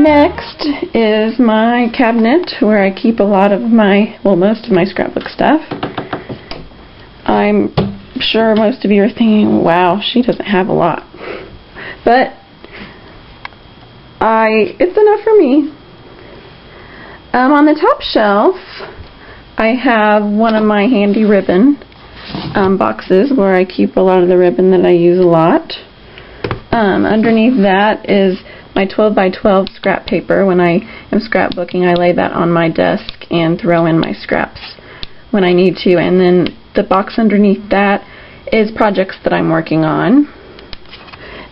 Next is my cabinet where I keep a lot of my, well, most of my scrapbook stuff. I'm sure most of you are thinking, wow, she doesn't have a lot. But it's enough for me. On the top shelf, I have one of my handy ribbon boxes where I keep a lot of the ribbon that I use a lot. Underneath that is my 12 by 12 scrap paper. When I am scrapbooking, I lay that on my desk and throw in my scraps when I need to. And then the box underneath that is projects that I'm working on.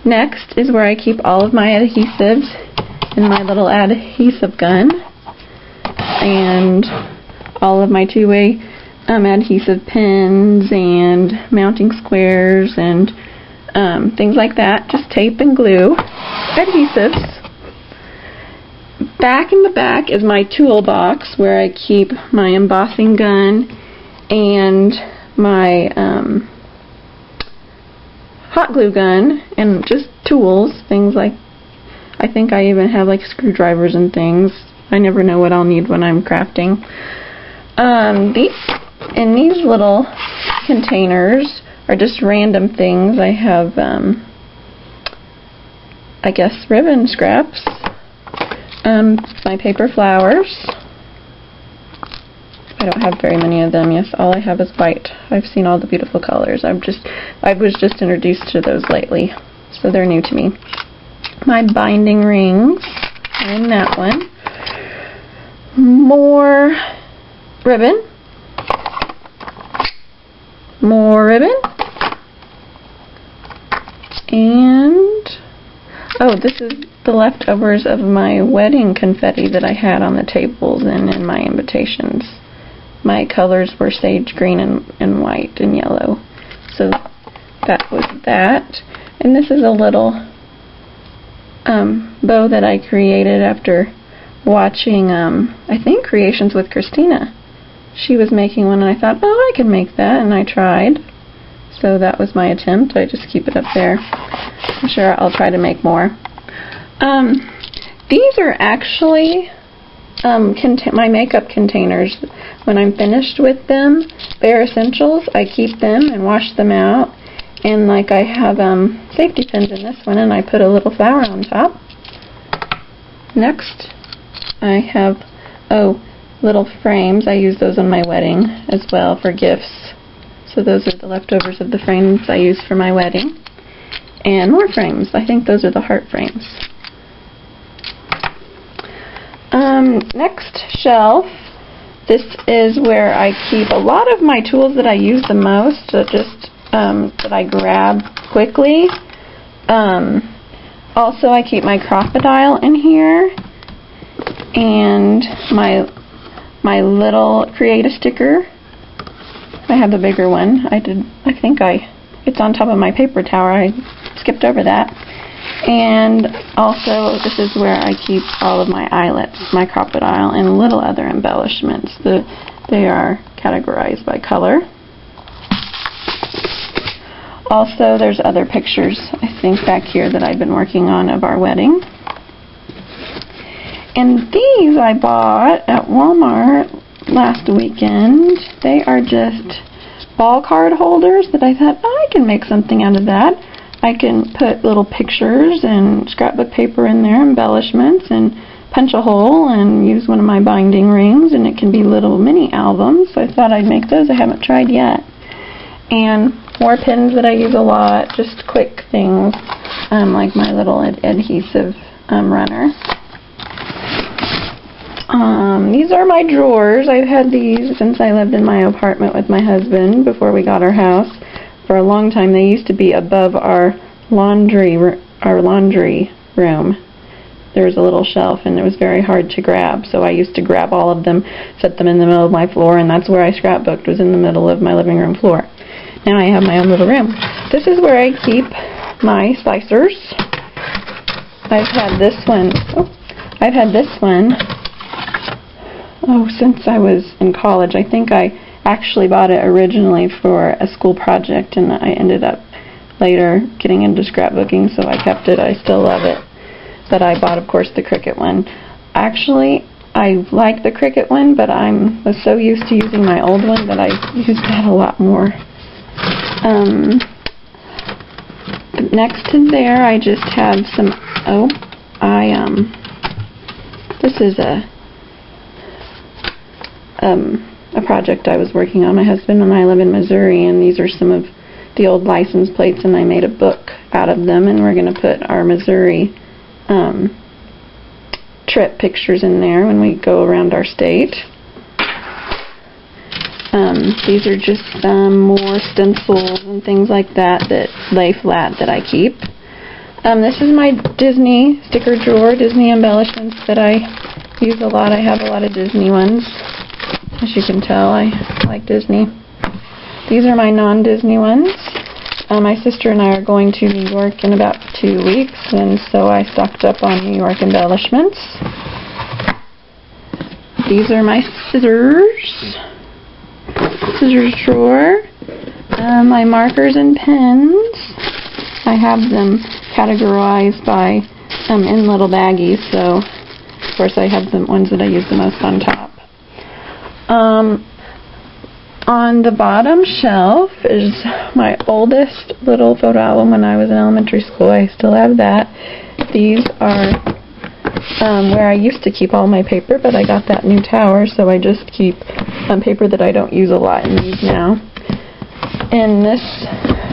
Next is where I keep all of my adhesives in my little adhesive gun and all of my two-way adhesive pins and mounting squares and things like that. Just tape and glue adhesives. Back in the back is my toolbox where I keep my embossing gun and my hot glue gun and just tools, things like, I think I even have like screwdrivers and things. I never know what I'll need when I'm crafting. These little containers are just random things. I have, I guess, ribbon scraps, my paper flowers. I don't have very many of them. Yes, all I have is white. I've seen all the beautiful colors. I was just introduced to those lately, so they're new to me. My binding rings are in that one. More ribbon. More ribbon. And, oh, this is the leftovers of my wedding confetti that I had on the tables and in my invitations. My colors were sage green and white and yellow. So that was that. And this is a little bow that I created after watching, I think, Creations with Christina. She was making one and I thought, oh, I can make that, and I tried. So that was my attempt. I just keep it up there. I'm sure I'll try to make more. These are actually my makeup containers. When I'm finished with them, Bare Essentials, I keep them and wash them out. And like I have safety pins in this one, and I put a little flower on top. Next, I have, little frames. I use those on my wedding as well for gifts. So those are the leftovers of the frames I used for my wedding. And more frames. I think those are the heart frames. Next shelf, this is where I keep a lot of my tools that I use the most, that I grab quickly. Also, I keep my crocodile in here, and my little Create a Sticker. I have the bigger one. It's on top of my paper tower. I skipped over that. And also, this is where I keep all of my eyelets, my crocodile, and little other embellishments. They are categorized by color. Also, there's other pictures, I think, back here that I've been working on of our wedding. And these I bought at Walmart last weekend. They are just ball card holders that I thought, oh, I can make something out of that. I can put little pictures and scrapbook paper in there, embellishments, and punch a hole and use one of my binding rings, and it can be little mini albums. So I thought I'd make those. I haven't tried yet. And more pins that I use a lot, just quick things, like my little adhesive runner. These are my drawers. I've had these since I lived in my apartment with my husband before we got our house. For a long time, they used to be above our laundry room. There was a little shelf, and it was very hard to grab, so I used to grab all of them, set them in the middle of my floor, and that's where I scrapbooked, was in the middle of my living room floor. Now I have my own little room. This is where I keep my slicers. I've had this one since I was in college. I think I actually bought it originally for a school project, and I ended up later getting into scrapbooking, so I kept it. I still love it. But I bought, of course, the Cricut one. Actually, I like the Cricut one, but I was so used to using my old one that I used that a lot more. Next to there, I just have some, this is a project I was working on. My husband and I live in Missouri, and these are some of the old license plates, and I made a book out of them, and we're going to put our Missouri trip pictures in there when we go around our state. These are just some more stencils and things like that that lay flat that I keep. This is my Disney sticker drawer, Disney embellishments that I use a lot. I have a lot of Disney ones. As you can tell, I like Disney. These are my non-Disney ones. My sister and I are going to New York in about 2 weeks, and so I stocked up on New York embellishments. These are my scissors drawer. My markers and pens. I have them categorized by in little baggies, so of course I have the ones that I use the most on top. On the bottom shelf is my oldest little photo album when I was in elementary school. I still have that. These are where I used to keep all my paper, but I got that new tower, so I just keep paper that I don't use a lot in these now. In this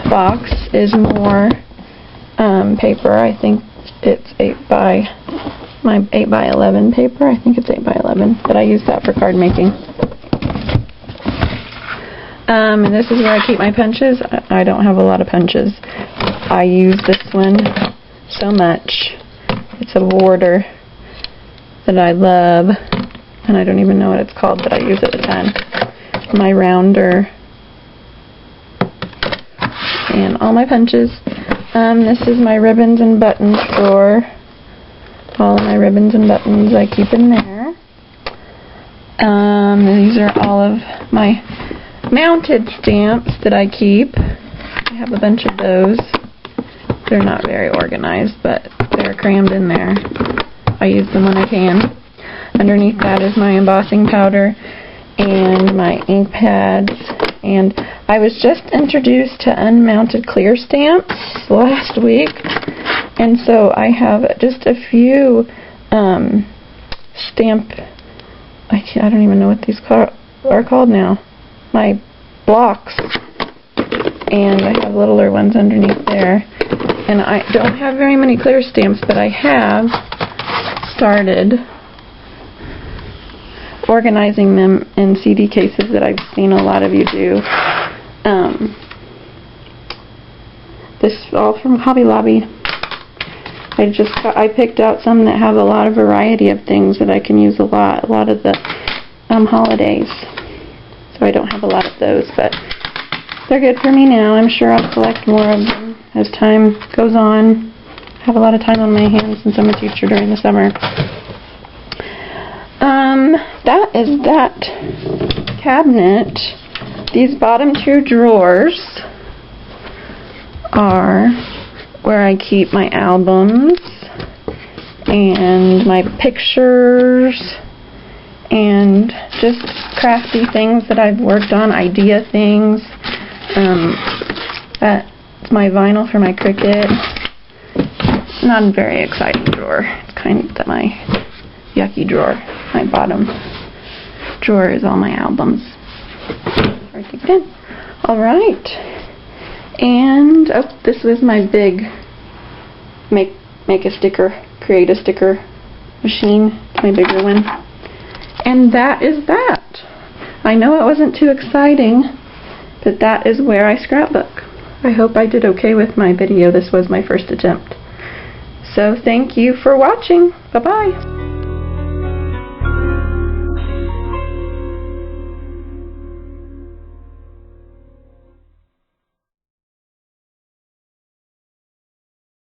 box is more paper. I think it's my 8x11 paper. I think it's 8x11, but I use that for card making. And this is where I keep my punches. I don't have a lot of punches. I use this one so much. It's a Warder that I love, and I don't even know what it's called, but I use it a ton. My rounder and all my punches. This is my ribbons and buttons drawer. All of my ribbons and buttons I keep in there. These are all of my mounted stamps that I keep. I have a bunch of those. They're not very organized, but they're crammed in there. I use them when I can. Underneath that is my embossing powder and my ink pads. And I was just introduced to unmounted clear stamps last week, and so I have just a few I don't even know what these are called now. My blocks, and I have littler ones underneath there. And I don't have very many clear stamps, but I have started organizing them in CD cases that I've seen a lot of you do. This is all from Hobby Lobby. I picked out some that have a lot of variety of things that I can use a lot of the holidays. So I don't have a lot of those, but they're good for me now. I'm sure I'll collect more of them as time goes on. I have a lot of time on my hands since I'm a teacher during the summer. That is that cabinet. These bottom two drawers are where I keep my albums and my pictures and just crafty things that I've worked on, idea things. That's my vinyl for my Cricut. Not a very exciting drawer. It's kind of my yucky drawer. My bottom drawer is all my albums. Right again. Alright. And, this was my big make a sticker, create a sticker machine. It's my bigger one. And that is that. I know it wasn't too exciting, but that is where I scrapbook. I hope I did okay with my video. This was my first attempt. So thank you for watching. Bye-bye.